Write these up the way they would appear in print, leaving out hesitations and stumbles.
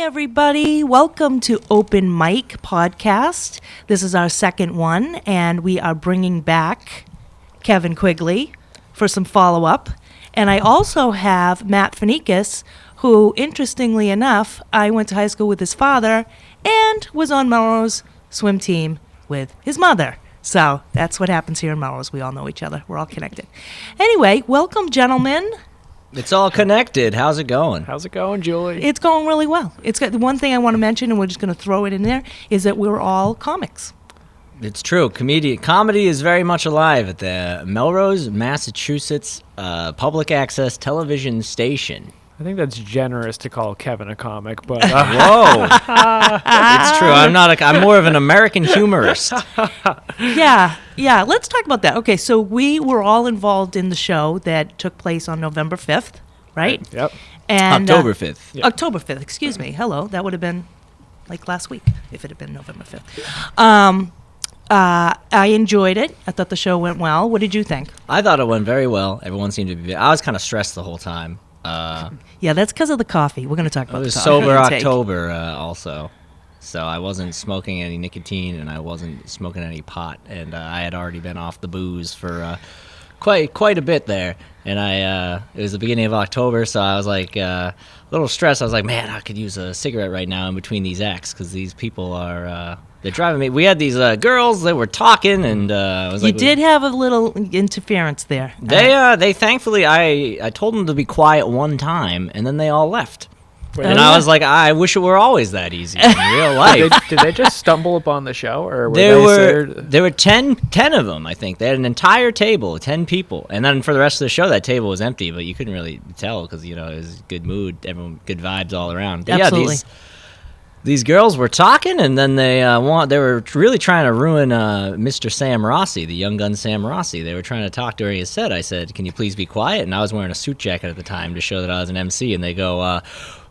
everybody. Welcome to Open Mic Podcast. This is our second one, and we are bringing back Kevin Quigley for some follow-up. And I also have Matt Fanikos, who, interestingly enough, I went to high school with his father and was on Melrose swim team with his mother. So that's what happens here in Melrose. We all know each other. We're all connected. Anyway, welcome, gentlemen. It's all connected. How's it going? How's it going, Julie? It's going really well. It's got the one thing I want to mention, and we're just going to throw it in there, is that we're all comics. It's true. Comedy is very much alive at the Melrose, Massachusetts public access television station. I think that's generous to call Kevin a comic, but whoa, it's true. I'm more of an American humorist. Yeah. Let's talk about that. Okay, so we were all involved in the show that took place on November 5th, right? Yep. And October 5th. Yep. October 5th. Excuse me. Hello. That would have been like last week if it had been November 5th. I enjoyed it. I thought the show went well. What did you think? I thought it went very well. Everyone seemed to be. I was kind of stressed the whole time. Yeah, that's because of the coffee. We're going to talk about It was the coffee sober intake. October also. So I wasn't smoking any nicotine and I wasn't smoking any pot. And I had already been off the booze for quite a bit there. And it was the beginning of October, so I was like a little stressed. I was like, man, I could use a cigarette right now in between these acts because these people are... they're driving me. We had these girls that were talking, and I was like, You did have a little interference there. They thankfully, I told them to be quiet one time, and then they all left. Wait, And I was like, I wish it were always that easy in real life. did they just stumble upon the show, or There were 10 of them, I think. They had an entire table, 10 people, and then for the rest of the show, that table was empty, but you couldn't really tell because it was good mood, everyone, good vibes all around. But Absolutely. Yeah, these girls were talking, and then they were really trying to ruin Mr. Sam Rossi, the young gun Sam Rossi. They were trying to talk during his set. I said, "Can you please be quiet?" And I was wearing a suit jacket at the time to show that I was an MC. And they go,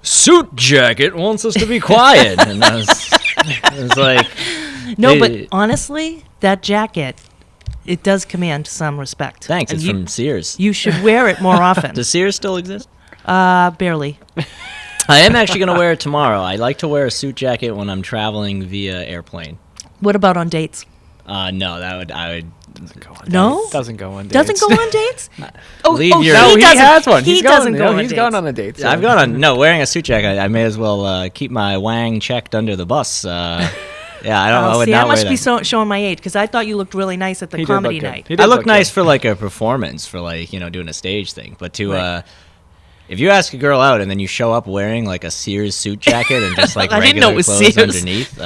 "Suit jacket wants us to be quiet." And I was like, No, but honestly, that jacket, it does command some respect. "Thanks." And It's from Sears. You should wear it more often. Does Sears still exist? Barely. I am actually going to wear it tomorrow. I like to wear a suit jacket when I'm traveling via airplane. What about on dates? No, I would. Doesn't go on No? dates. Doesn't go on dates. Doesn't go on dates? Leave your- No, he doesn't. has one. He He's doesn't gone, go on He's dates. gone on a date. So. I've gone on. No, wearing a suit jacket, I may as well keep my wang checked under the bus. Yeah, I don't. I would See, not I must wear be that. showing my age because I thought you looked really nice at the He did comedy look good. night. He did I look good. nice for like a performance, for like doing a stage thing. But to Right. if you ask a girl out and then you show up wearing like a Sears suit jacket and just like I didn't know it regular was clothes Sears. underneath,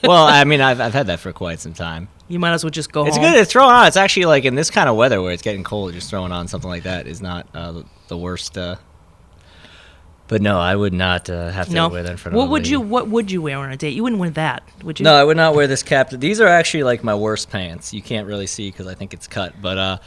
well, I mean, I've had that for quite some time. You might as well just go It's home. good to throw on. It's actually like in this kind of weather where it's getting cold, just throwing on something like that is not the worst. But no, I would not have to No. wear that in front of What a would lady. you wear on a date? You wouldn't wear that, would you? No, I would not wear this cap. These are actually like my worst pants. You can't really see because I think it's cut. But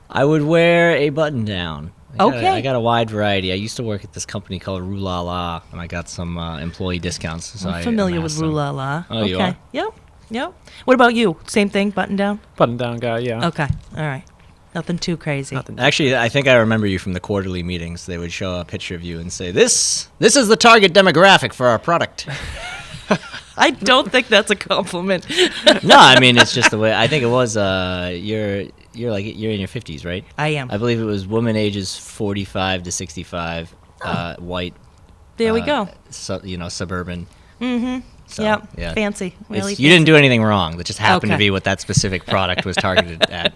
I would wear a button down. Okay. I got a wide variety. I used to work at this company called Rue La La, and I got some employee discounts. So I'm familiar with amassed some. Rue La La. Oh, okay. you are? Yep. What about you? Same thing, button down? Button down guy. Yeah. Okay. All right. Nothing too crazy. Nothing. Actually, I think I remember you from the quarterly meetings. They would show a picture of you and say, "This is the target demographic for our product." I don't think that's a compliment. No, I mean it's just the way. I think it was. You're in your 50s, right? I am. I believe it was women ages 45 to 65, white. There we go. Suburban. Mm-hmm. So, Yep. yeah. Fancy. Really You didn't do anything wrong. That just happened to Okay. be what that specific product was targeted at.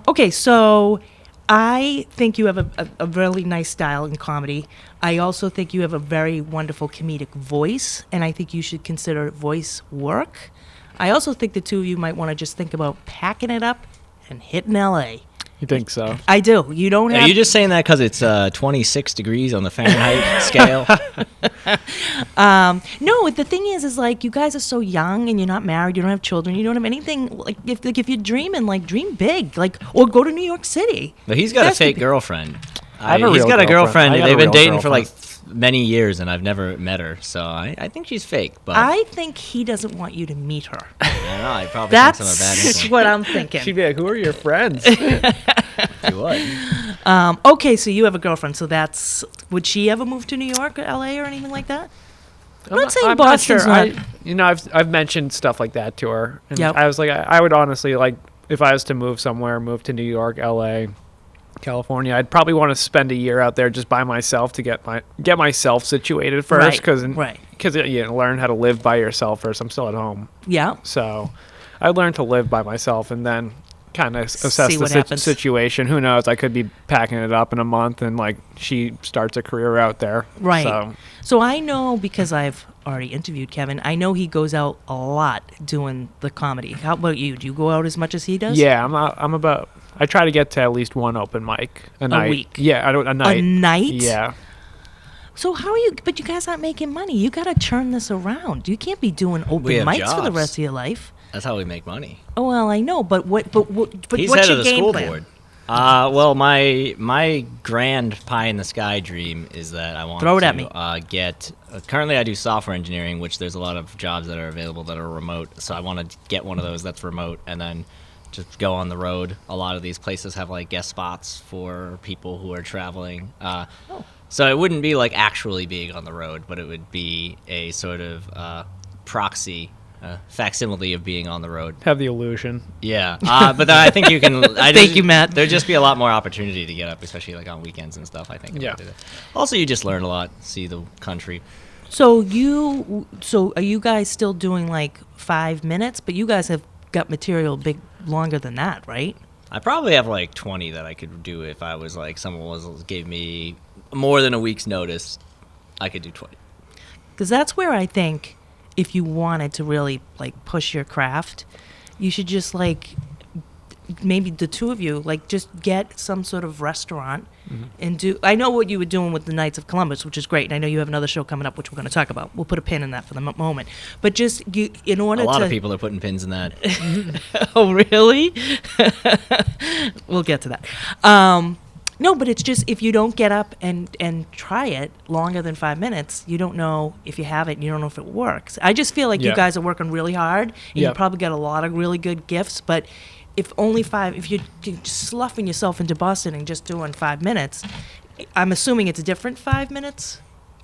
Okay, so I think you have a really nice style in comedy. I also think you have a very wonderful comedic voice, and I think you should consider voice work. I also think the two of you might want to just think about packing it up and hitting L.A. You think so? I do. You don't have... Are you just saying that because it's 26 degrees on the Fahrenheit scale? No, the thing is like you guys are so young and you're not married, you don't have children, you don't have anything. Like if you're dreaming, like dream big, like or go to New York City. But he's got a That's the fake thing. girlfriend. I have a He's real got a girlfriend. girlfriend. I got a They've been real dating for like girlfriend. many years, and I've never met her. So I think she's fake. But I think he doesn't want you to meet her. I don't know. I probably think some of that That's influence. what I'm thinking. She'd be like, "Who are your friends?" Do what? Okay, so you have a girlfriend. So would she ever move to New York or LA or anything like that? I'm not saying Boston's not. I've mentioned stuff like that to her, and Yep. I was like, I would honestly like if I was to move somewhere, move to New York, LA, California. I'd probably want to spend a year out there just by myself to get myself situated first, because you learn how to live by yourself first. I'm still at home, Yeah. so I learned to live by myself, and then kind of assess See what the happens. situation. Who knows? I could be packing it up in a month, and like she starts a career out there. Right. So I know, because I've already interviewed Kevin, I know he goes out a lot doing the comedy. How about you? Do you go out as much as he does? Yeah, I try to get to at least one open mic a night. week? Yeah, a night. A night? Yeah. So how are you? But you guys aren't making money. You got to turn this around. You can't be doing open We have mics for the jobs. rest of your life. That's how we make money. Oh well, I know, but He's what's head your of the game school plan? board. Well, my grand pie in the sky dream is that I want Throw it to at me. Get. Currently, I do software engineering, which there's a lot of jobs that are available that are remote. So I want to get one of those that's remote, and then just go on the road. A lot of these places have like guest spots for people who are traveling. So it wouldn't be like actually being on the road, but it would be a sort of proxy. Facsimile of being on the road. Have the illusion. Yeah, but then I think you can. Thank you, Matt. There'd just be a lot more opportunity to get up, especially like on weekends and stuff. I think. Yeah. Also, you just learn a lot, see the country. So are you guys still doing like 5 minutes? But you guys have got material big longer than that, right? I probably have like 20 that I could do if I was like gave me more than a week's notice. I could do 20. Because that's where I think, if you wanted to really like push your craft, you should just like, maybe the two of you, like just get some sort of restaurant and do. I know what you were doing with the Knights of Columbus, which is great. And I know you have another show coming up, which we're going to talk about. We'll put a pin in that for the moment. But just in order A to. lot of people are putting pins in that. Oh, really? We'll get to that. No, but it's just, if you don't get up and try it longer than 5 minutes, you don't know if you have it, and you don't know if it works. I just feel like you Yeah. guys are working really hard, and you Yeah. probably got a lot of really good gifts, but if you're sloughing yourself into Boston and just doing 5 minutes, I'm assuming it's a different 5 minutes?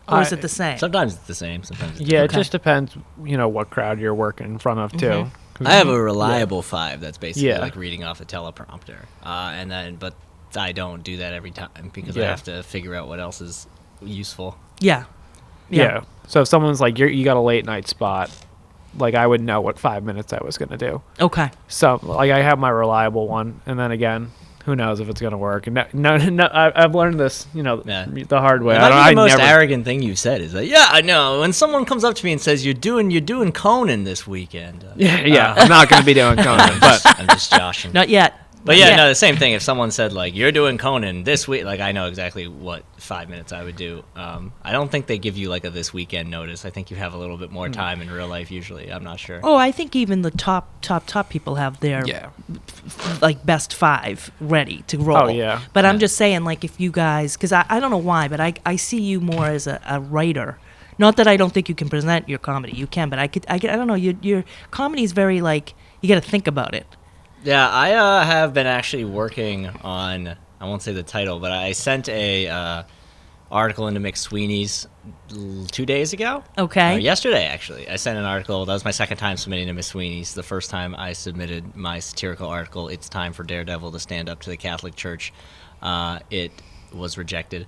Or is it the same? Sometimes it's the same. Sometimes. It's Yeah, Okay. it just depends, what crowd you're working in front of, too. 'Cause I have a reliable 5 that's basically Yeah. like reading off a teleprompter, but I don't do that every time because I Yeah. have to figure out what else is useful. Yeah. Yeah. So if someone's like, you got a late night spot, like I would know what 5 minutes I was going to do. Okay. So like I have my reliable one, and then again, who knows if it's going to work? And I've learned this, Yeah. the hard way. It might be the I most never, arrogant thing you've said is that, yeah, I know. When someone comes up to me and says, you're doing Conan this weekend. Yeah, I'm not going to be doing Conan, but I'm just joshing. Not yet. But Not yeah, yet. no, the same thing. If someone said, like, you're doing Conan this week, like, I know exactly what 5 minutes I would do. I don't think they give you, like, a this weekend notice. I think you have a little bit more time in real life, usually. I'm not sure. Oh, I think even the top people have their like best 5 ready to roll. Oh, yeah. But I'm Yeah. just saying, like, if you guys, because I don't know why, but I see you more as a writer. Not that I don't think you can present your comedy. You can, but I don't know. Your comedy is very, like, you got to think about it. Yeah, I have been actually working on, I won't say the title, but I sent a article into McSweeney's 2 days ago. Okay. Yesterday, actually. I sent an article. That was my second time submitting to McSweeney's. The first time I submitted my satirical article, It's Time for Daredevil to Stand Up to the Catholic Church. It was rejected.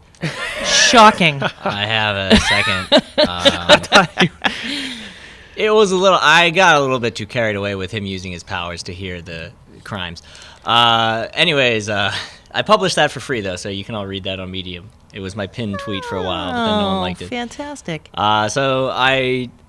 Shocking. I have a second. It was I got a little bit too carried away with him using his powers to hear the crimes. Anyways, I published that for free, though, so you can all read that on Medium. It was my pinned tweet for a while, but then no one liked it. Fantastic. So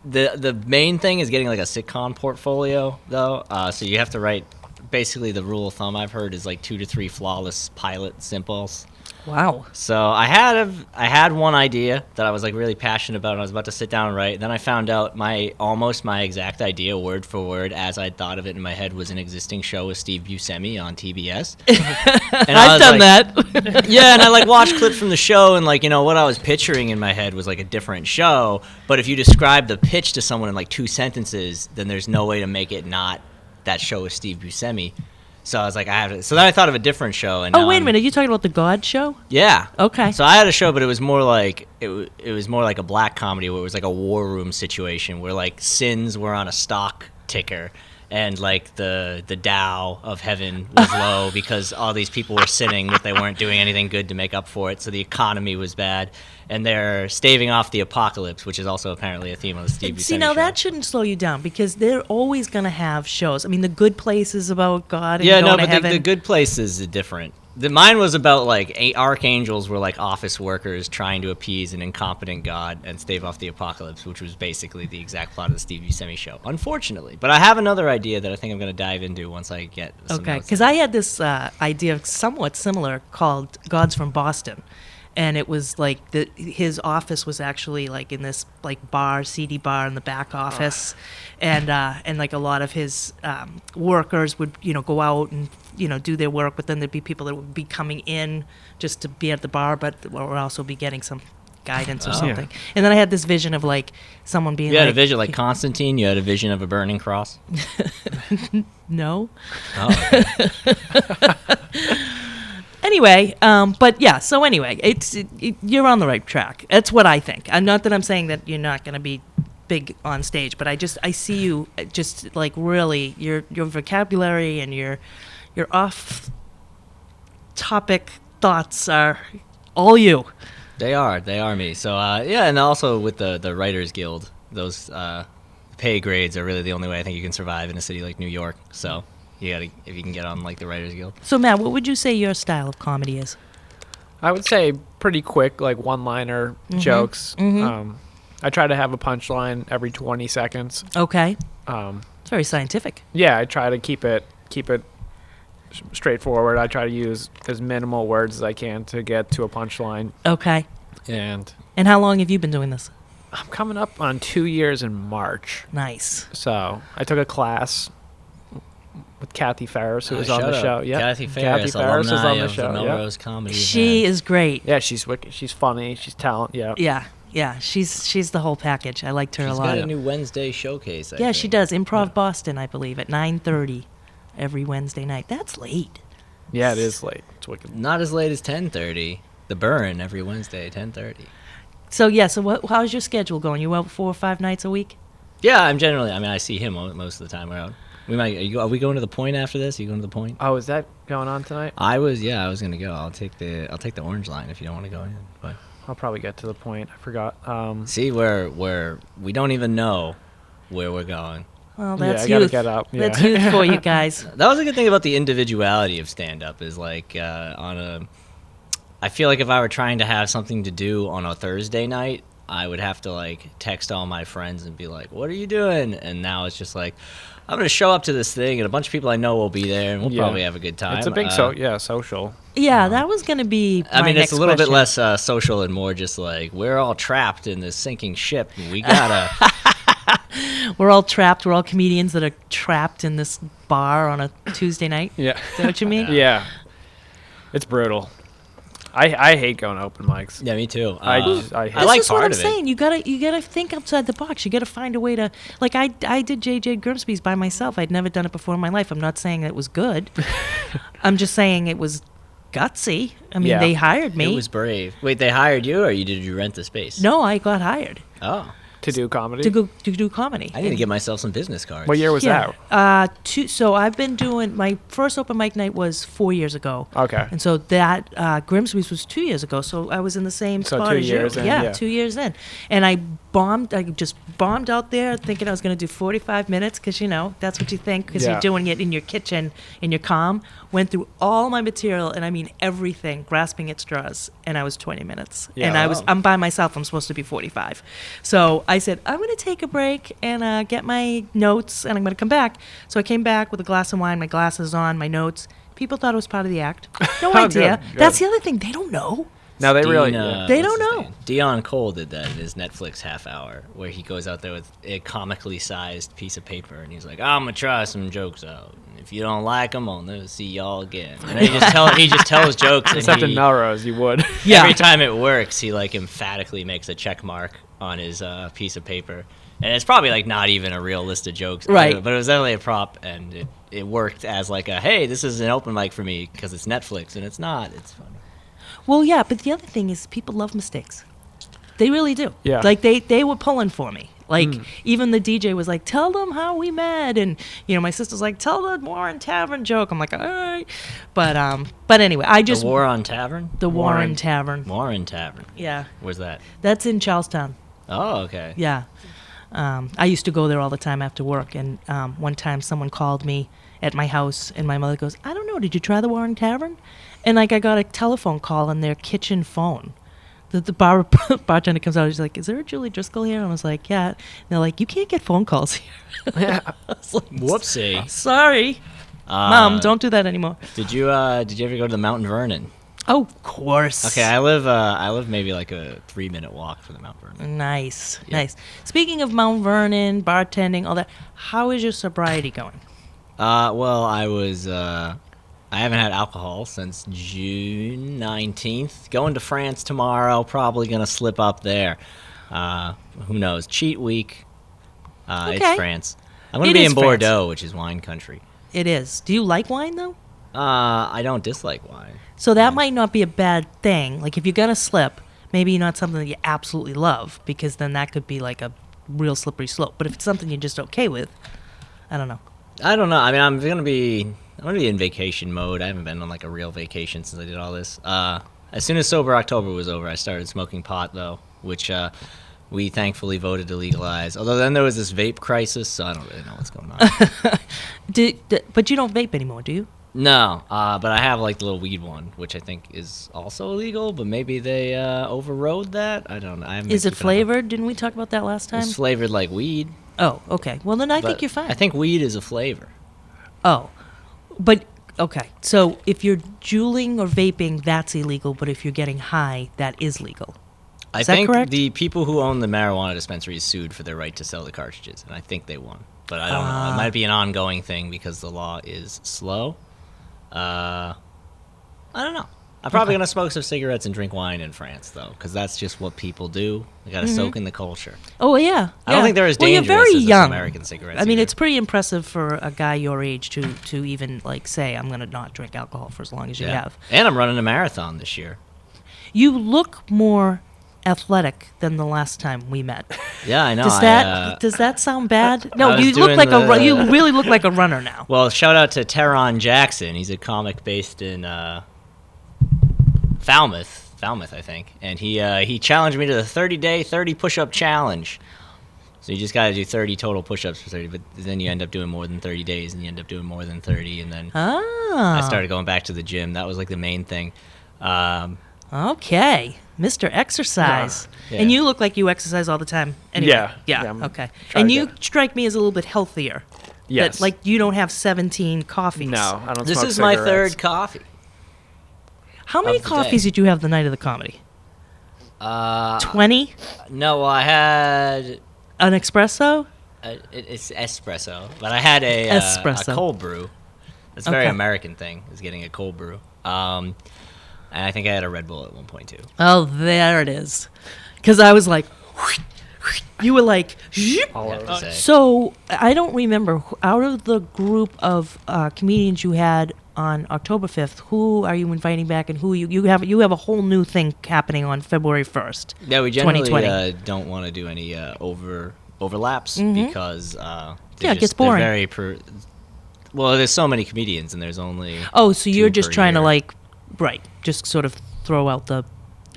the main thing is getting like a sitcom portfolio, though. So you have to write, basically the rule of thumb I've heard is like 2 to 3 flawless pilot simples. Wow. So I had one idea that I was like really passionate about, and I was about to sit down and write. And then I found out almost my exact idea, word for word, as I thought of it in my head, was an existing show with Steve Buscemi on TBS. And I've done that. Yeah, and I like watched clips from the show, and like what I was picturing in my head was like a different show. But if you describe the pitch to someone in like 2 sentences, then there's no way to make it not that show with Steve Buscemi. So I was like, I have to. So then I thought of a different show. And wait a minute. Are you talking about the God show? Yeah. Okay. So I had a show, but it was more like it was more like a black comedy where it was like a war room situation where like sins were on a stock ticker. And like the Tao of heaven was low because all these people were sinning, but they weren't doing anything good to make up for it. So the economy was bad, and they're staving off the apocalypse, which is also apparently a theme of the Steve Buscemi See, now show. that shouldn't slow you down because they're always going to have shows. I mean, The Good Place is about God and going to heaven. The Good Place is different. Mine was about like archangels were like office workers trying to appease an incompetent God and stave off the apocalypse, which was basically the exact plot of the Steve Buscemi show, unfortunately. But I have another idea that I think I'm going to dive into once I get some Okay, notes. because I had this idea somewhat similar called Gods from Boston. And it was like his office was actually like in this like bar, seedy bar in the back office, and like a lot of his workers would go out and do their work, but then there'd be people that would be coming in just to be at the bar, but would also be getting some guidance or something. Yeah. And then I had this vision of like someone being. You had a vision like Constantine. You had a vision of a burning cross. No. Oh. Okay. Anyway, but yeah. So anyway, you're on the right track. That's what I think. And not that I'm saying that you're not going to be big on stage, but I see you just like really your vocabulary and your off topic thoughts are all you. They are me. So yeah, and also with the Writers Guild, those pay grades are really the only way I think you can survive in a city like New York. So. If you can get on like the Writers Guild. So Matt, what would you say your style of comedy is? I would say pretty quick, like one-liner jokes. Mm-hmm. I try to have a punchline every 20 seconds. Okay. It's very scientific. Yeah, I try to keep it straightforward. I try to use as minimal words as I can to get to a punchline. Okay. And how long have you been doing this? I'm coming up on 2 years in March. Nice. So I took a class with Kathy Ferris, who was on the show. Yeah, Kathy Ferris is on the show. Of Melrose Comedy. She is great. Yeah, she's wicked. She's funny. She's talented. Yeah. Yeah. She's the whole package. I liked her a lot. She's got a new Wednesday showcase. I think. She does. Improv Boston, I believe, at 9:30 every Wednesday night. That's late. Yeah, it is late. It's wicked. Not as late as 10:30. The Burn every Wednesday at 10:30. So yeah. So how's your schedule going? You out 4 or 5 nights a week? Yeah, I see him most of the time. We're out. Are we going to the Point after this? Are you going to the Point? Oh, is that going on tonight? I was gonna go. I'll take the Orange Line if you don't want to go in. But I'll probably get to the Point. I forgot. See where we don't even know where we're going. Well, that's I youth. Gotta get up. Yeah. That's youth for you guys. That was a good thing about the individuality of stand-up is like I feel like if I were trying to have something to do on a Thursday night, I would have to like text all my friends and be like, "What are you doing?" And now it's just like, I'm going to show up to this thing, and a bunch of people I know will be there, and we'll probably have a good time. It's a big social. Yeah, that was going to be my it's a little question. bit less social and more just like, we're all trapped in this sinking ship, and we got to... We're all trapped. We're all comedians that are trapped in this bar on a Tuesday night. Yeah. Is that what you mean? Yeah. It's brutal. I hate going to open mics. Yeah, me too. I This like is what part I'm of it. saying. You gotta think outside the box. You gotta find a way to like. I did JJ Grimsby's by myself. I'd never done it before in my life. I'm not saying it was good. I'm just saying it was gutsy. I mean, they hired me. It was brave. Wait, they hired you, or did you rent the space? No, I got hired Oh. To do comedy? to do comedy. I need to get myself some business cards. What year was that? So I've been doing my first open mic night was 4 years ago. Okay. And so that Grimsby's was 2 years ago. So I was in the same spot 2 as you. years in, Yeah, yeah. 2 years in, and I just bombed out there thinking I was going to do 45 minutes because that's what you think because you're doing it in your kitchen in your calm. Went through all my material and I mean everything, grasping at straws, and I was 20 minutes. Yeah. And I'm by myself. I'm supposed to be 45. So I said I'm going to take a break and get my notes, and I'm going to come back. So I came back with a glass of wine, my glasses on, my notes. People thought it was part of the act. No idea. Good. That's the other thing. They don't know. No, they really... They don't know. Dion Cole did that in his Netflix half hour, where he goes out there with a comically sized piece of paper, and he's like, "I'm gonna try some jokes out. If you don't like them, I'll never see y'all again." And he just tells jokes. Except in Melrose, you would. Yeah. Every time it works, he like emphatically makes a check mark on his piece of paper, and it's probably like not even a real list of jokes, Right? But it was definitely a prop, and it worked as like a, hey, this is an open mic for me because it's Netflix, and it's not. It's funny. Well, yeah, but the other thing is people love mistakes. They really do. Yeah. Like, they were pulling for me. Like, even the DJ was like, tell them how we met. And, my sister's like, tell the Warren Tavern joke. I'm like, all right. But anyway, I just... The Warren Tavern? The Warren Tavern. Warren Tavern. Yeah. Where's that? That's in Charlestown. Oh, okay. Yeah. I used to go there all the time after work. And one time someone called me at my house, and my mother goes, I don't know, did you try the Warren Tavern? And, like, I got a telephone call on their kitchen phone. The bartender comes out. He's like, "Is there a Julie Driscoll here?" And I was like, "Yeah." And they're like, "You can't get phone calls here." Yeah. I was like, Whoopsie. Sorry, Mom. Don't do that anymore. Did you ever go to the Mount Vernon? Oh, of course. Okay, I live maybe like a 3-minute walk from the Mount Vernon. Nice, Yeah. nice. Speaking of Mount Vernon, bartending, all that, how is your sobriety going? Well, I haven't had alcohol since June 19th. Going to France tomorrow. Probably going to slip up there. Who knows? Cheat week. Okay. It's France. I'm going to be in Bordeaux, which is wine country. It is. Do you like wine, though? I don't dislike wine. So that might not be a bad thing. Like, if you're going to slip, maybe not something that you absolutely love, because then that could be like a real slippery slope. But if it's something you're just okay with, I don't know. I don't know. I mean, I'm gonna be in vacation mode. I haven't been on like a real vacation since I did all this. As soon as Sober October was over, I started smoking pot though, which we thankfully voted to legalize. Although then there was this vape crisis, so I don't really know what's going on. But you don't vape anymore, do you? No, but I have like the little weed one, which I think is also illegal, but maybe they overrode that. I don't know. Is it flavored? Didn't we talk about that last time? It's flavored like weed. Oh, okay. Well, then I think you're fine. I think weed is a flavor. Oh, but okay. So if you're juuling or vaping, that's illegal. But if you're getting high, that is legal. I that think correct? the people who own the marijuana dispensaries sued for their right to sell the cartridges, and I think they won. But I don't know. It might be an ongoing thing because the law is slow. I don't know. I'm probably going to smoke some cigarettes and drink wine in France, though, because that's just what people do. You got to soak in the culture. Oh, yeah. I don't think they're as dangerous you're very as young. American cigarettes. I mean, either. it's pretty impressive for a guy your age to even, like, say, I'm going to not drink alcohol for as long as you have. And I'm running a marathon this year. You look more athletic than the last time we met. Yeah, I know. Does that sound bad? No, I was you look doing like you really look like a runner now. Well, shout out to Teron Jackson. He's a comic based in Falmouth, I think, and he challenged me to the 30-day 30 push-up challenge. So you just got to do 30 total push-ups for 30, but then you end up doing more than 30 days, and you end up doing more than 30, and then I started going back to the gym. That was like the main thing. Okay, Mr. Exercise. Yeah. And you look like you exercise all the time. Anyway. Yeah, Okay. trying And to you get- strike me as a little bit healthier. Yes. That, like, you don't have 17 coffees. No, I don't This smoke is my cigarettes. third coffee. How many of the coffees day. did you have the night of the comedy? 20? No, well, I had An espresso? it's espresso, but I had a Espresso. cold brew. That's a very Okay. American thing, is getting a cold brew. And I think I had a Red Bull at one point too. Oh, there it is. Because I was like, you were like, All I over. have to say. So I don't remember, out of the group of comedians you had on October 5th, who are you inviting back, and who you have a whole new thing happening on February 1st? Yeah, we generally 2020. Don't want to do any overlaps because Yeah, it gets they're boring. well, there's so many comedians and there's only Oh, so you're two just per trying to, year. like, right, just sort of throw out the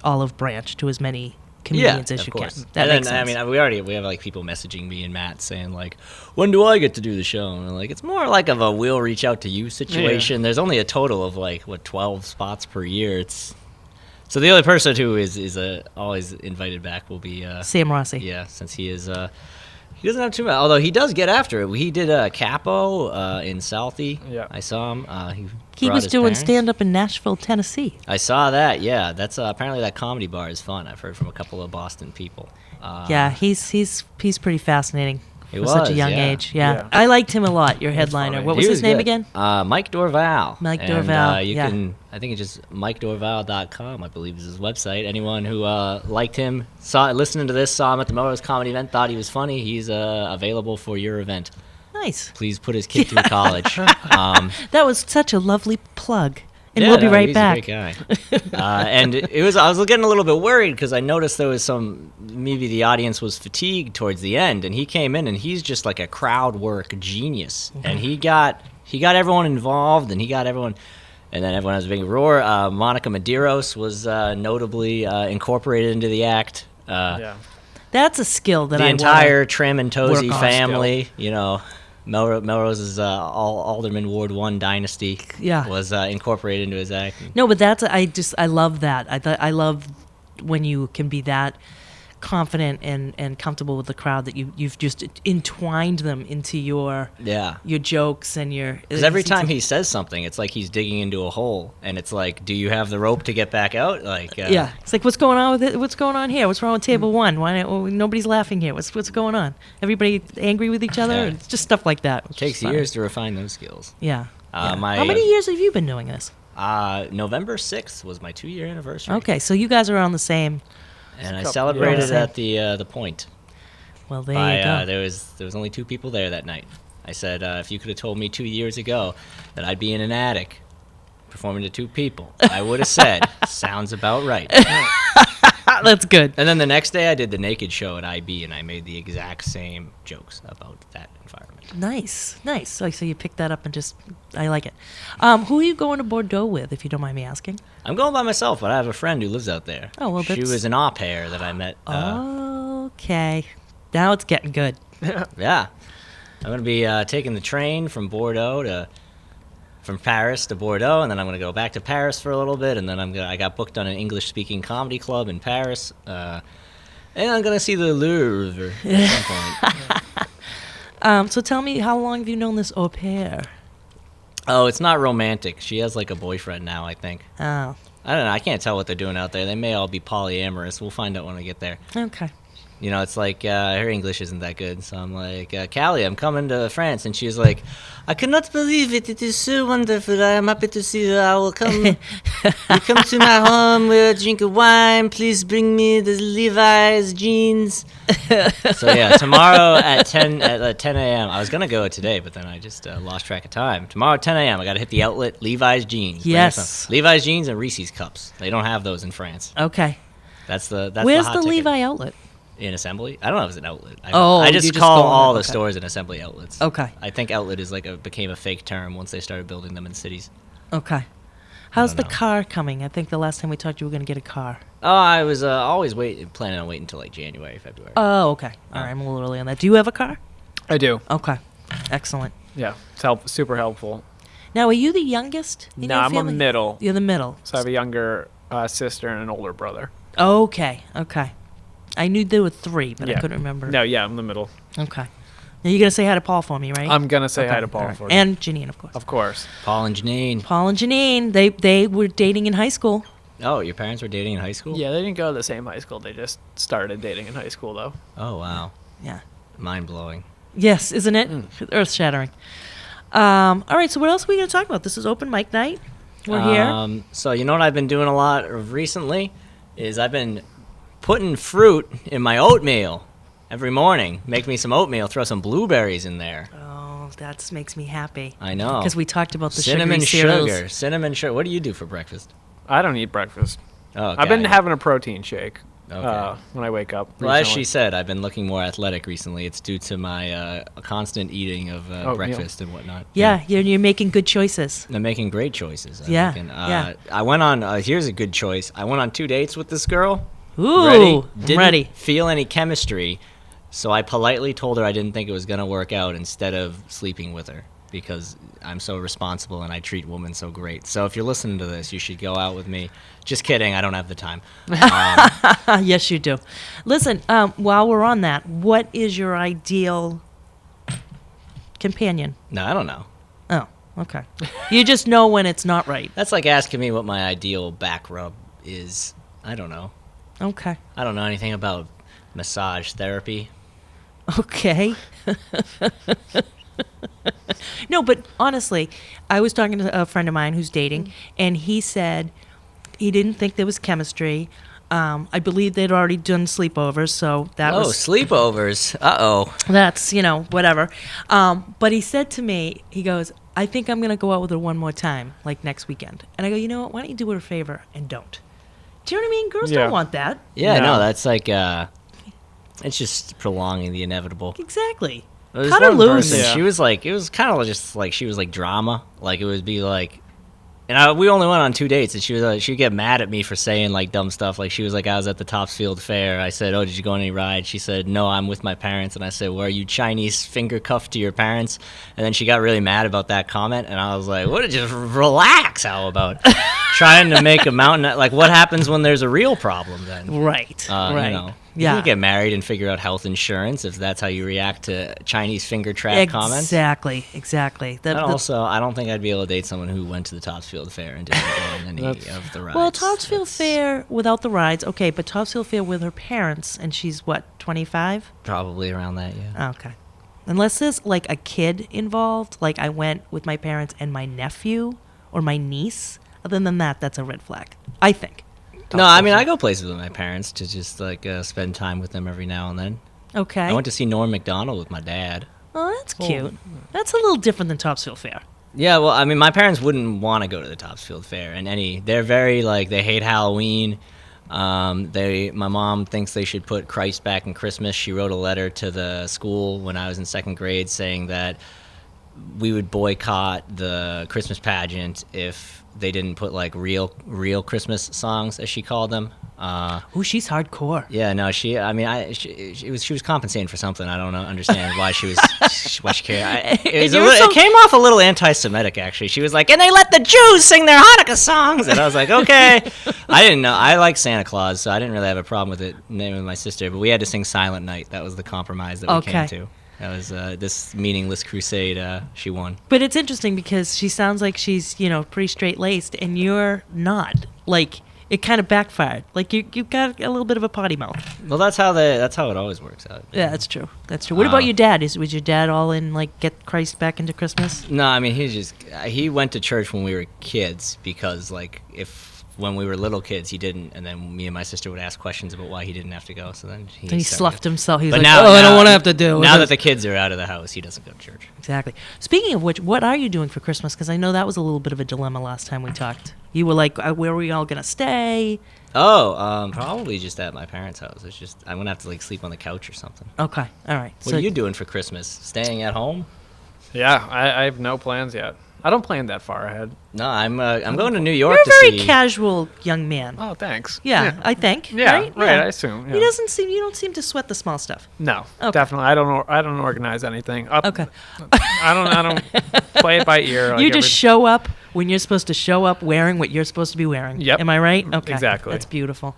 olive branch to as many comedians as of you course. can. That And makes then, sense. I mean, we have like people messaging me and Matt saying like, when do I get to do the show? And I'm like, it's more like of a we'll reach out to you situation. There's only a total of like 12 spots per year. So the only person who is always invited back will be Sam Rossi. yeah, since he is he doesn't have too much. Although he does get after it. He did Capo in Southie. Yeah. I saw him. He brought was his doing parents. stand-up in Nashville, Tennessee. I saw that. Yeah, that's apparently that comedy bar is fun. I've heard from a couple of Boston people. Yeah, he's pretty fascinating He for such a was, young yeah. age. Yeah. Yeah. I liked him a lot, your headliner. funny. What He was his name good. again? Mike Dorval. Mike And, Dorval, you yeah. can, I think it's just MikeDorval.com, I believe is his website. Anyone who liked him, listening to this, saw him at the Melrose Comedy event, thought he was funny, he's available for your event. Nice. Please put his kid through college. That was such a lovely plug. And yeah, we'll be no, right he's back. a great guy. And I was getting a little bit worried because I noticed there was maybe the audience was fatigued towards the end, and he came in and he's just like a crowd work genius, and he got everyone involved, and he got everyone, and then everyone has a big roar. Monica Medeiros was notably incorporated into the act. That's a skill that the I entire Trim and Tozy work on family, Melrose Alderman Ward 1 dynasty was incorporated into his act. No, but I love that. I love when you can be that confident and comfortable with the crowd that you've just entwined them into your jokes and your. Because every time he says something, it's like he's digging into a hole, and it's like, do you have the rope to get back out? It's like, what's going on with it? What's going on here? What's wrong with table one? Why nobody's laughing here? What's going on? Everybody angry with each other? Yeah. It's just stuff like that. It takes years to refine those skills. Yeah. How many years have you been doing this? November 6th was my 2-year anniversary. Okay, so you guys are on the same. And I celebrated at the Point. Well, there you go. There was only 2 people there that night. I said, if you could have told me 2 years ago that I'd be in an attic performing to 2 people, I would have said, sounds about right. That's good. And then the next day I did the naked show at IB, and I made the exact same jokes about that environment. Nice. So you picked that up and I like it. Who are you going to Bordeaux with, if you don't mind me asking? I'm going by myself, but I have a friend who lives out there. Oh, well, she was an au pair that I met. Okay. Now it's getting good. Yeah. I'm going to be taking the train from Paris to Bordeaux, and then I'm going to go back to Paris for a little bit, and then I got booked on an English-speaking comedy club in Paris, and I'm going to see the Louvre at some point. So tell me, how long have you known this au pair? Oh, it's not romantic. She has like a boyfriend now, I think. Oh. I don't know. I can't tell what they're doing out there. They may all be polyamorous. We'll find out when I get there. Okay. It's like her English isn't that good. So I'm like, Callie, I'm coming to France. And she's like, I cannot believe it. It is so wonderful. I am happy to see you. I will come. You come to my home. We'll drink a wine. Please bring me the Levi's jeans. So yeah, tomorrow at 10 a.m. I was going to go today, but then I just lost track of time. Tomorrow at 10 a.m. I got to hit the outlet, Levi's jeans. Yes. Levi's jeans and Reese's cups. They don't have those in France. Okay. That's Where's the hot ticket. Levi outlet? In Assembly? I don't know if it's an outlet. I I just call all the stores in Assembly outlets. Okay. I think outlet is became a fake term once they started building them in cities. Okay. How's the car coming? I think the last time we talked, you were going to get a car. Oh, I was always planning on waiting until like January, February. Oh, okay. All right, I'm a little early on that. Do you have a car? I do. Okay. Excellent. Yeah, it's super helpful. Now, are you the youngest in your I'm family? a middle. You're the middle. So I have a younger sister and an older brother. Okay. I knew there were 3, but I couldn't remember. No, yeah, I'm the middle. Okay. Now you're going to say hi to Paul for me, right? I'm going to say hi to Paul for you. And Janine, of course. Of course. Paul and Janine. Paul and Janine, they were dating in high school. Oh, your parents were dating in high school? Yeah, they didn't go to the same high school. They just started dating in high school, though. Oh, wow. Yeah. Mind-blowing. Yes, isn't it? Earth-shattering. All right, so what else are we going to talk about? This is open mic night. We're here. So you know what I've been doing a lot of recently is I've been putting fruit in my oatmeal every morning. Make me some oatmeal, throw some blueberries in there. Oh, that makes me happy. I know. Because we talked about the cinnamon sugar. Cinnamon sugar. What do you do for breakfast? I don't eat breakfast. Oh, okay. I've been having a protein shake when I wake up. Well, as she said, I've been looking more athletic recently. It's due to my constant eating of breakfast and whatnot. Yeah, you're making good choices. I'm making great choices. Yeah. I went on, here's a good choice. I went on 2 dates with this girl. Ooh, Didn't ready. feel any chemistry, so I politely told her I didn't think it was going to work out instead of sleeping with her because I'm so responsible and I treat women so great. So if you're listening to this, you should go out with me. Just kidding, I don't have the time. Yes, you do. Listen, while we're on that, what is your ideal companion? No, I don't know. Oh, okay. You just know when it's not right. That's like asking me what my ideal back rub is. I don't know. Okay. I don't know anything about massage therapy. Okay. No, but honestly, I was talking to a friend of mine who's dating, and he said he didn't think there was chemistry. I believe they'd already done sleepovers, so that was... sleepovers. Uh-oh. That's, whatever. But he said to me, he goes, I think I'm going to go out with her one more time, like next weekend. And I go, you know what? Why don't you do her a favor and don't? Do you know what I mean? Girls don't want that. Yeah, no, that's like, it's just prolonging the inevitable. Exactly. Cut her loose. Person, she was like, it was kind of just like, she was like drama. Like, it would be like, and we only went on 2 dates, and she'd get mad at me for saying, like, dumb stuff. Like, she was like, I was at the Topsfield Fair. I said, oh, did you go on any rides? She said, no, I'm with my parents. And I said, well, are you Chinese finger cuffed to your parents? And then she got really mad about that comment, and I was like, what? Just relax. How about trying to make a mountain? Like, what happens when there's a real problem then? Right, right. You can get married and figure out health insurance if that's how you react to Chinese finger trap comments. Exactly. Also, I don't think I'd be able to date someone who went to the Topsfield Fair and didn't go on any of the rides. Well, Topsfield Fair without the rides, okay, but Topsfield Fair with her parents, and she's, what, 25? Probably around that, yeah. Okay. Unless there's, like, a kid involved, like I went with my parents and my nephew or my niece. Other than that, that's a red flag, I think. No, I mean, I go places with my parents to just, like, spend time with them every now and then. Okay. I went to see Norm Macdonald with my dad. Oh, that's cute. That's a little different than Topsfield Fair. Yeah, well, I mean, my parents wouldn't want to go to the Topsfield Fair. They're very, like, they hate Halloween. My mom thinks they should put Christ back in Christmas. She wrote a letter to the school when I was in second grade saying that we would boycott the Christmas pageant if they didn't put like real Christmas songs, as she called them. She's hardcore. Yeah, no, she was compensating for something. I don't understand why she cared. It came off a little anti-Semitic, actually. She was like, and they let the Jews sing their Hanukkah songs, and I was like, okay. I didn't know. I like Santa Claus, so I didn't really have a problem with it. With my sister, but we had to sing Silent Night. That was the compromise that we came to. That was this meaningless crusade. She won. But it's interesting because she sounds like she's, pretty straight-laced, and you're not. Like, it kind of backfired. Like, you've got a little bit of a potty mouth. Well, that's how it always works out. Yeah, that's true. What about your dad? Was your dad all in, like, get Christ back into Christmas? No, I mean, he went to church when we were kids because, like, when we were little kids, he didn't, and then me and my sister would ask questions about why he didn't have to go. So then he sloughed himself. He's but like, now, I don't want to have to do. Now that the kids are out of the house, he doesn't go to church. Exactly. Speaking of which, what are you doing for Christmas? Because I know that was a little bit of a dilemma last time we talked. You were like, where are we all gonna stay? Oh, probably just at my parents' house. It's just I'm gonna have to like sleep on the couch or something. Okay, all right. What are you doing for Christmas? Staying at home? Yeah, I have no plans yet. I don't plan that far ahead. No, I'm going to New York. You're a very casual young man. Oh, thanks. Yeah, I think. Yeah, right. Yeah. I assume. Yeah. You don't seem to sweat the small stuff. No, okay. Definitely. I don't organize anything. Okay. I don't play it by ear. Like you just show up when you're supposed to show up, wearing what you're supposed to be wearing. Yep. Am I right? Okay. Exactly. That's beautiful.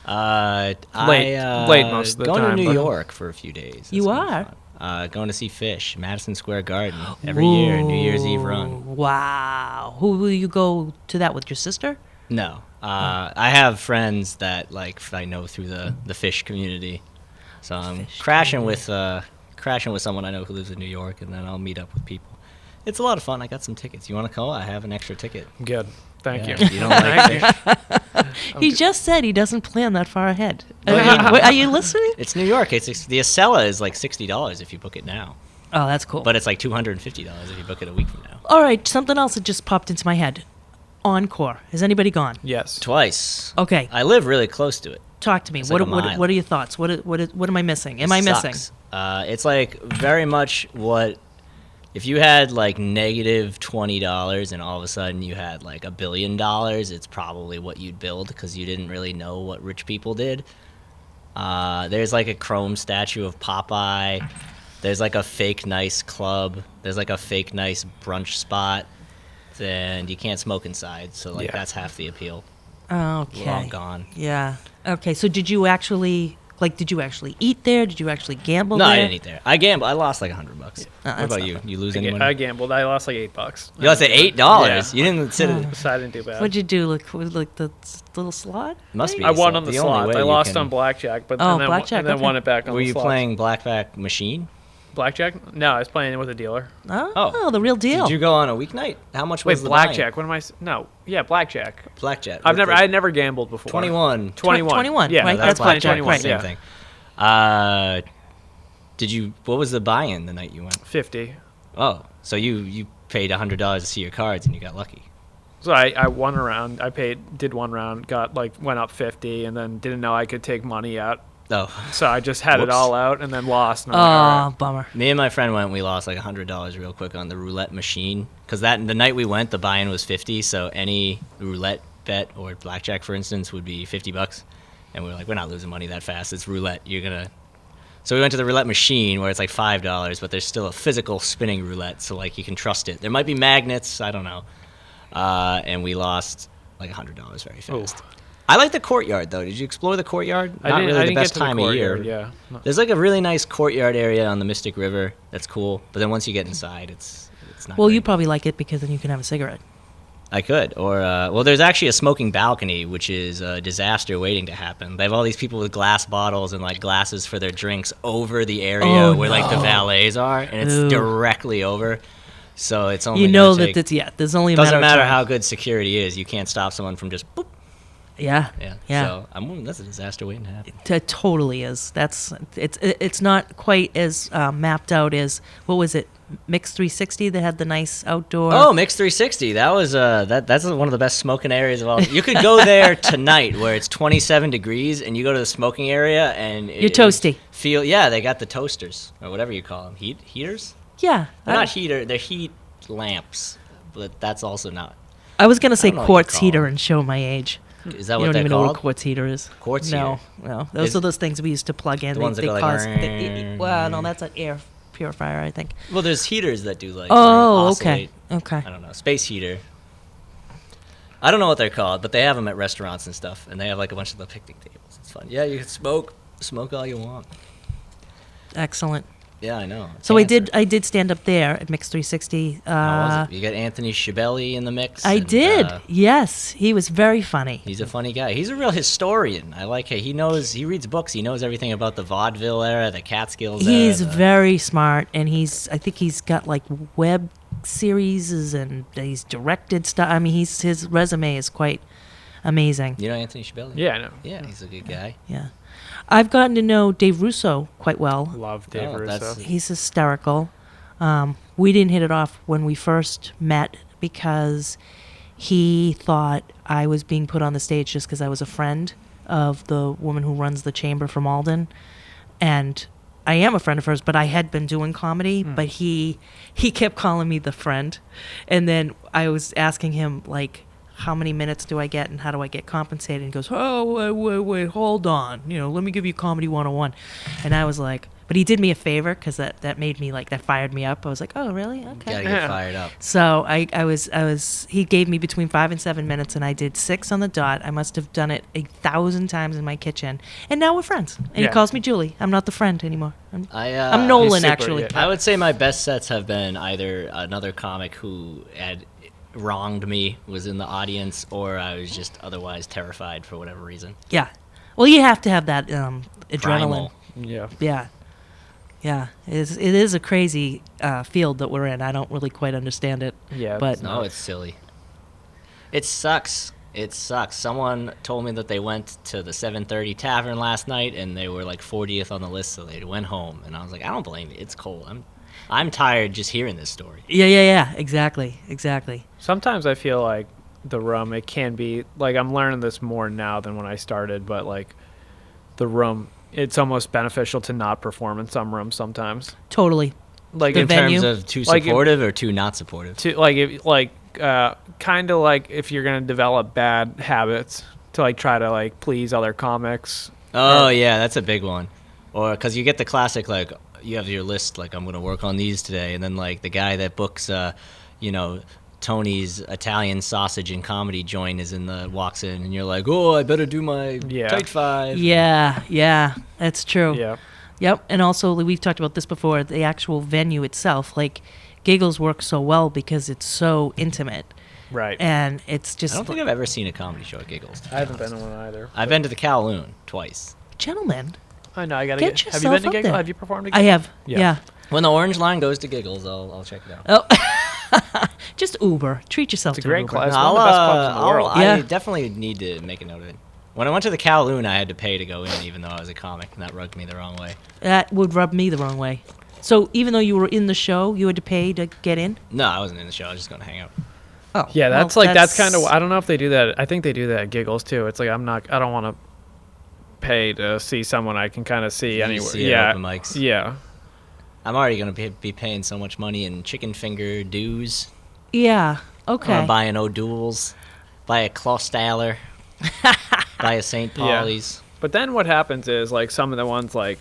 Late most of the going time. Going to New York for a few days. That's you are. Going to see Fish, Madison Square Garden, every year, New Year's Eve run. Wow. Who will you go to that with, your sister? No. I have friends that I know through the Fish community. So I'm crashing with someone I know who lives in New York, and then I'll meet up with people. It's a lot of fun. I got some tickets. You want to go? I have an extra ticket. Good. Thank you. You don't like Fish? He just said he doesn't plan that far ahead. Are you listening? It's New York. The Acela is like $60 if you book it now. Oh, that's cool. But it's like $250 if you book it a week from now. All right, something else that just popped into my head. Encore. Has anybody gone? Yes. Twice. Okay. I live really close to it. Talk to me. What are your thoughts? What am I missing? Am I missing? It's like very much what if you had like negative $20 and all of a sudden you had like $1 billion, it's probably what you'd build because you didn't really know what rich people did. There's like a chrome statue of Popeye. There's like a fake nice club. There's like a fake nice brunch spot. And you can't smoke inside, so that's half the appeal. Okay. Long gone. Yeah. Okay, so did you actually eat there? Did you actually gamble there? No, I didn't eat there. I gambled. I lost like $100. What about you? You lose any money? I gambled. I lost like $8. You lost $8? Yeah. You didn't sit so I didn't do bad. What'd you do? Like the little slot? Must be. I won on the slot. I lost on blackjack, but then won it back on the slot. Were you playing blackjack machine? Blackjack? No, I was playing with a dealer. Oh, the real deal. Did you go on a weeknight? How much was the blackjack? buy-in? What am I? No, yeah, blackjack. Blackjack. I had never gambled before. 21. 21. Yeah, right? that's blackjack. 21. Same thing. What was the buy-in the night you went? 50. Oh, so you paid $100 to see your cards and you got lucky. So I won a round. Did one round, went up 50, and then didn't know I could take money out. Oh. So I just had it all out and then lost. And Bummer. Me and my friend went. We lost like $100 real quick on the roulette machine because the night we went, the buy-in was 50. So any roulette bet or blackjack, for instance, would be $50. And we were like, we're not losing money that fast. It's roulette. So we went to the roulette machine where it's like $5, but there's still a physical spinning roulette, so like you can trust it. There might be magnets, I don't know. And we lost like $100 very fast. Ooh. I like the courtyard though. Did you explore the courtyard? Not really the best time of year. Yeah. No. There's like a really nice courtyard area on the Mystic River. That's cool. But then once you get inside, it's not. Well, great. you probably like it because then you can have a cigarette. I could. Or, there's actually a smoking balcony, which is a disaster waiting to happen. They have all these people with glass bottles and, like, glasses for their drinks over the area where, like, the valets are, and it's directly over. So it's only there's only a doesn't matter time. how good security is. You can't stop someone from just boop. Yeah. So that's a disaster waiting to happen. It totally is. It's not quite as mapped out as, what was it, Mix 360 that had the nice outdoor. Oh, Mix 360. That was that's one of the best smoking areas of all. You could go there tonight where it's 27 degrees and you go to the smoking area and you're toasty. They got the toasters or whatever you call them. Heaters? Yeah. They're not heater, they're heat lamps. But that's also not. I was going to say quartz heater and show my age. Is that you what they're called? You don't even know what a quartz heater is. Quartz heater? No. Those are those things we used to plug in. The ones that go like... Well, no, that's an air purifier, I think. Well, there's heaters that do like okay. I don't know, space heater. I don't know what they're called, but they have them at restaurants and stuff, and they have like a bunch of the picnic tables. It's fun. Yeah, you can smoke all you want. Excellent. Yeah, I know. So I did stand up there at Mix 360. How was it? You got Anthony Schiavelli in the mix. I did. Yes, he was very funny. He's a funny guy. He's a real historian. I like it. He reads books. He knows everything about the vaudeville era, the Catskills era. He's very smart, and I think he's got like web series and he's directed stuff. I mean, his resume is quite amazing. You know Anthony Schiavelli? Yeah, I know. Yeah, he's a good guy. Yeah. I've gotten to know Dave Russo quite well. Love Dave Russo. He's hysterical. We didn't hit it off when we first met because he thought I was being put on the stage just because I was a friend of the woman who runs the chamber from Alden. And I am a friend of hers, but I had been doing comedy, but he kept calling me the friend. And then I was asking him, like, how many minutes do I get and how do I get compensated? And he goes, oh, wait, hold on. Let me give you Comedy 101. And I was like, but he did me a favor because that made me that fired me up. I was like, oh, really? Okay. You gotta get fired up. So he gave me between 5 and 7 minutes and I did 6 on the dot. I must have done it 1,000 times in my kitchen. And now we're friends. And he calls me Julie. I'm not the friend anymore. I'm Nolan, actually. Yeah. I would say my best sets have been either another comic who had wronged me, was in the audience, or I was just otherwise terrified for whatever reason. Yeah. Well, you have to have that adrenaline. Primal. Yeah. Yeah. It is a crazy field that we're in. I don't really quite understand it. Yeah. But No, it's silly. It sucks. Someone told me that they went to the 7:30 Tavern last night, and they were like 40th on the list, so they went home. And I was like, I don't blame you. It's cold. I'm tired just hearing this story. Yeah. Exactly. Sometimes I feel like the room, it can be, like, I'm learning this more now than when I started, but, like, the room, it's almost beneficial to not perform in some rooms sometimes. Totally. Like, in terms of too supportive or too not supportive? Kind of like if you're going to develop bad habits to, like, try to, like, please other comics. Oh, yeah, that's a big one. Or, because you get the classic, like, you have your list, like, I'm going to work on these today, and then, like, the guy that books, Tony's Italian sausage and comedy joint walks in, and you're like, oh, I better do my tight five. Yeah, that's true. Yeah. Yep, and also, we've talked about this before, the actual venue itself, like, Giggles works so well because it's so intimate. Right. And it's just... I don't think I've ever seen a comedy show at Giggles. I haven't been to one either. I've been to the Kowloon twice. Gentlemen... I know. I gotta get yourself Have you been to up Giggle? there. Have you performed at I Giggle? have. Yeah. When the orange line goes to Giggles, I'll check it out. Oh, just Uber. Treat yourself It's a to great Uber. class. One of the best clubs in the world. I Yeah. definitely need to make a note of it. When I went to the Kowloon, I had to pay to go in, even though I was a comic, and that rubbed me the wrong way. That would rub me the wrong way. So even though you were in the show, you had to pay to get in? No, I wasn't in the show. I was just going to hang out. Oh. Yeah, well, that's kind of. I don't know if they do that. I think they do that at Giggles too. It's like I don't want to pay to see someone I can kind of see anywhere. See at open mics. Yeah. I'm already going to be paying so much money in chicken finger dues. Yeah. Okay. Or buy an O'Doul's, buy a Klostaller, buy a St. Pauli's. But then what happens is like some of the ones like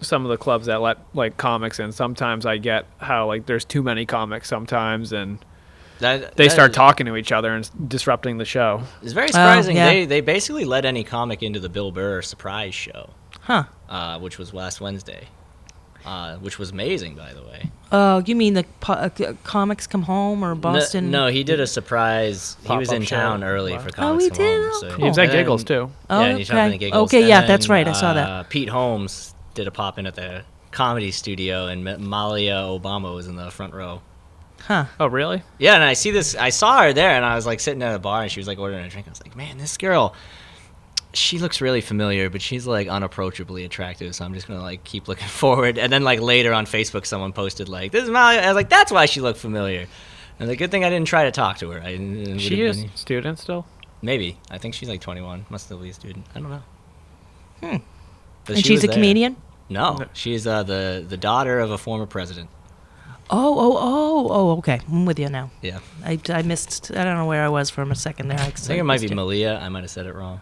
some of the clubs that let like comics in. Sometimes I get how like there's too many comics sometimes, and they start talking to each other and disrupting the show. It's very surprising. Yeah. They basically let any comic into the Bill Burr surprise show, which was last Wednesday, which was amazing, by the way. Oh, you mean the comics come home or Boston? No, he did a surprise. He was in Pop-up show. town early Wow. for comics he come did? home. Oh, So cool. He was at and then- Giggles too. Oh, Yeah, and he shot up in the Giggles. Okay, And yeah, then, that's right. I saw that. Pete Holmes did a pop-in at the Comedy Studio, and Malia Obama was in the front row. Huh. Oh, really? Yeah, and I saw her there, and I was like sitting at a bar, and she was like ordering a drink. I was like, man, this girl, she looks really familiar, but she's like unapproachably attractive, so I'm just gonna like keep looking forward. And then like later on Facebook, someone posted like, this is Malia. I was like, that's why she looked familiar. And the good thing I didn't try to talk to her. She is student still. Maybe. I think she's like 21. Must still be a student. I don't know. But And she she's was a there. comedian? No, she's the daughter of a former president. Oh, okay. I'm with you now. Yeah. I missed, I don't know where I was for a second there. I think it might be Malia. I might have said it wrong.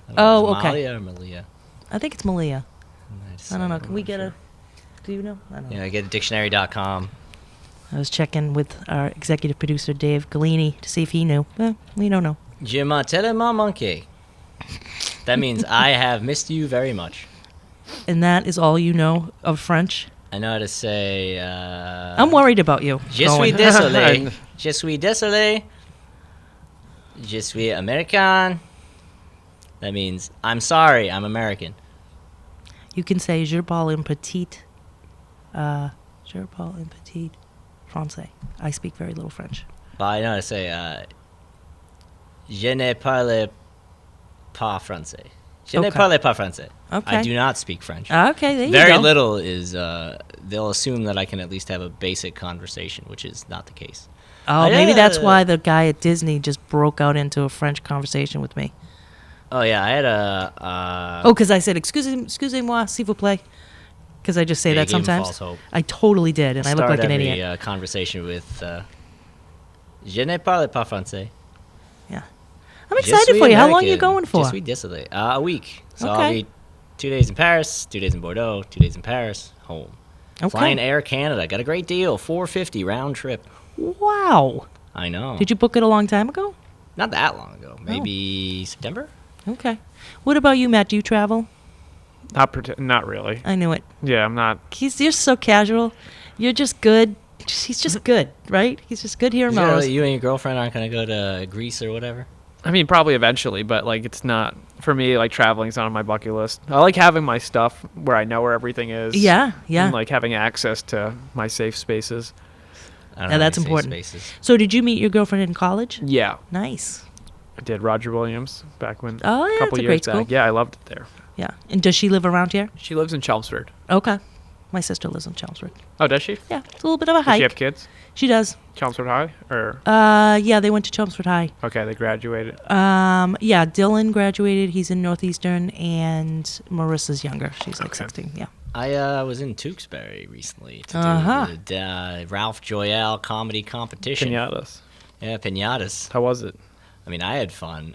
I don't Oh, know. Is it okay. Malia or Malia? I think it's Malia. I don't know. I'm Can we not get sure. a, do you know? I don't know. Yeah, get dictionary.com. I was checking with our executive producer, Dave Galini, to see if he knew. We don't know. Je m'appelle mon monkey. That means I have missed you very much. And that is all you know of French? I know how to say. I'm worried about you. Je suis going. désolé. Je suis désolé. Je suis américain. That means I'm sorry, I'm American. You can say je parle un petit, je parle un petit français. I speak very little French. But I know how to say. Je ne parle pas français. Je ne Okay. parle pas français. Okay. I do not speak French. Okay, there you Very go. little is. They'll assume that I can at least have a basic conversation, which is not the case. Oh, maybe that's why the guy at Disney just broke out into a French conversation with me. Oh yeah, I had a. Oh, because I said, excusez-moi, s'il vous plaît. Because I just say Yeah, you that gave him sometimes. false hope. I totally did, and I look like an every, idiot. Conversation with. Je ne parle pas français. Yeah. I'm excited for you. How long are you going for? Je suis désolé. A week. So Okay. I'll be 2 days in Paris, 2 days in Bordeaux, 2 days in Paris, home. Okay. Flying Air Canada. Got a great deal. $450 round trip. Wow. I know. Did you book it a long time ago? Not that long ago. Maybe September? Okay. What about you, Matt? Do you travel? Not really. I knew it. Yeah, I'm not. You're so casual. You're just good. He's just good, right? He's just good here in Melrose. You and your girlfriend aren't going to go to Greece or whatever? I mean, probably eventually, but like it's not for me. Like traveling's not on my bucket list. I like having my stuff where I know where everything is. Yeah. And like having access to my safe spaces. I don't Yeah, know that's any safe important. spaces. So did you meet your girlfriend in college? Yeah, Nice. I did Roger Williams back when. Oh, yeah, a couple it's a years great back. school. Yeah, I loved it there. Yeah. And does she live around here? She lives in Chelmsford. Okay. My sister lives in Chelmsford. Oh, does she? Yeah, it's a little bit of a Does hike. she have kids? She does. Chelmsford High or Yeah, they went to Chelmsford High. okay, they graduated. Yeah, Dylan graduated. He's in Northeastern, and Marissa's younger. She's like Okay. 16. Yeah. I was in Tewksbury recently to Uh-huh. do the Ralph Joyal comedy competition. Pinatas. Yeah, pinatas. How was it? I mean, I had fun.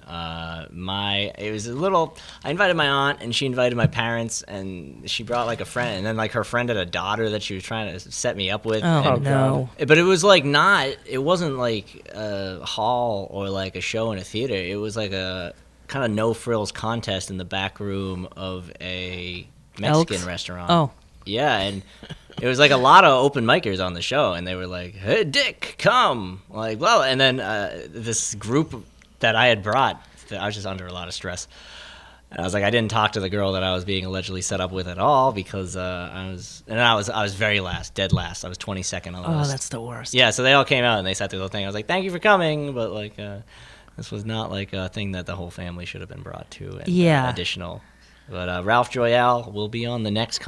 It was a little. I invited my aunt, and she invited my parents, and she brought like a friend, and then like her friend had a daughter that she was trying to set me up with. Oh, and- no. But it was like not. It wasn't like a hall or like a show in a theater. It was like a kind of no frills contest in the back room of a Mexican Elks? restaurant. Oh. Yeah, and it was like a lot of open micers on the show, and they were like, "Hey, Dick, come!" Like, well, and then this group that I had brought, I was just under a lot of stress. And I was like, I didn't talk to the girl that I was being allegedly set up with at all because I was very last, dead last. I was 22nd on the list. Oh, that's the worst. Yeah, so they all came out and they sat through the whole thing. I was like, thank you for coming, but like this was not like a thing that the whole family should have been brought to. And, additional. But Ralph Joyal will be on the next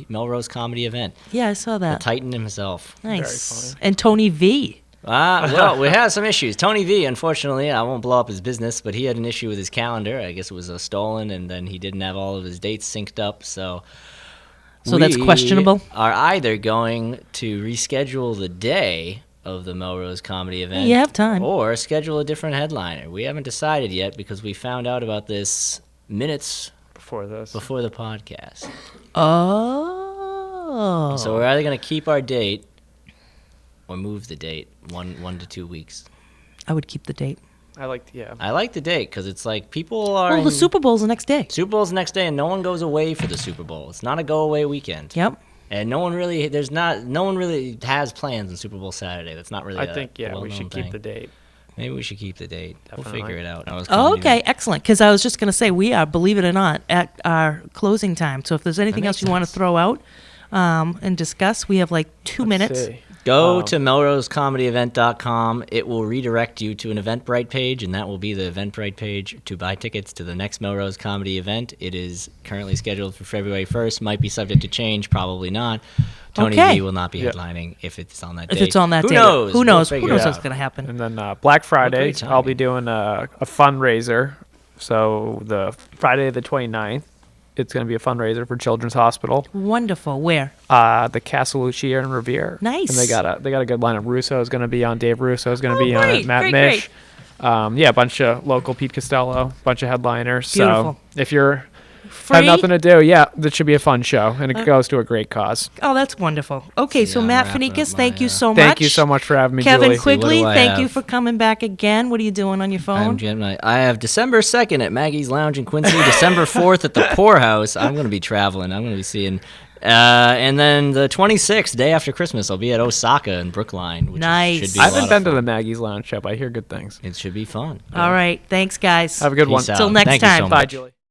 Melrose Comedy event. Yeah, I saw that. The Titan himself. Nice. Very funny. And Tony V. Well, we have some issues. Tony V, unfortunately, I won't blow up his business, but he had an issue with his calendar. I guess it was stolen, and then he didn't have all of his dates synced up. So that's questionable? Are either going to reschedule the day of the Melrose Comedy event. You have time. Or schedule a different headliner. We haven't decided yet because we found out about this minutes before the podcast. Oh. So we're either going to keep our date or move the date 1 to 2 weeks. I would keep the date. I like the date because it's like people are. Well, the Super Bowl's the next day. Super Bowl's the next day, and no one goes away for the Super Bowl. It's not a go away weekend. Yep. And no one really has plans on Super Bowl Saturday. That's not really. I think we should thing. keep the date. Maybe we should keep the date. Definitely. We'll figure it out. Okay, excellent. Because I was just going to say, we are, believe it or not, at our closing time. So if there's anything else you want to throw out and discuss, we have like 2 minutes. See. Go to melrosecomedyevent.com. It will redirect you to an Eventbrite page, and that will be the Eventbrite page to buy tickets to the next Melrose Comedy event. It is currently scheduled for February 1st. Might be subject to change, probably not. Tony V will not be headlining if it's on that date. If it's on that Who date. knows? Who knows? We'll Who knows figure it what's out. going to happen? And then Black Friday, great I'll be timing. doing a fundraiser. So the Friday the 29th, it's going to be a fundraiser for Children's Hospital. Wonderful. Where? The Casa Lucia in Revere. Nice. And they got a good lineup. Russo is going to be on. Dave Russo is going to be on great, it. Matt great, Mish. A bunch of local Pete Costello, bunch of headliners. Beautiful. So if you're Free? have nothing to do, that should be a fun show, and it goes to a great cause. Oh, that's wonderful. Okay, so I'm Matt wrapping up Fanikos, my, thank you so much. Thank you so much for having me, Kevin Julie. Quigley, What do I thank you have? for coming back again. What are you doing on your phone? I have December 2nd at Maggie's Lounge in Quincy, December 4th at the Poorhouse. I'm going to be traveling. I'm going to be seeing... and then the 26th, day after Christmas, I'll be at Osaka in Brookline. Which Nice. Should be I a haven't lot been of to fun. the Maggie's Lounge show, but I hear good things. It should be fun. All right. Thanks, guys. Have a good one. Peace out. Till next Thank you time. so Bye, much. Julie.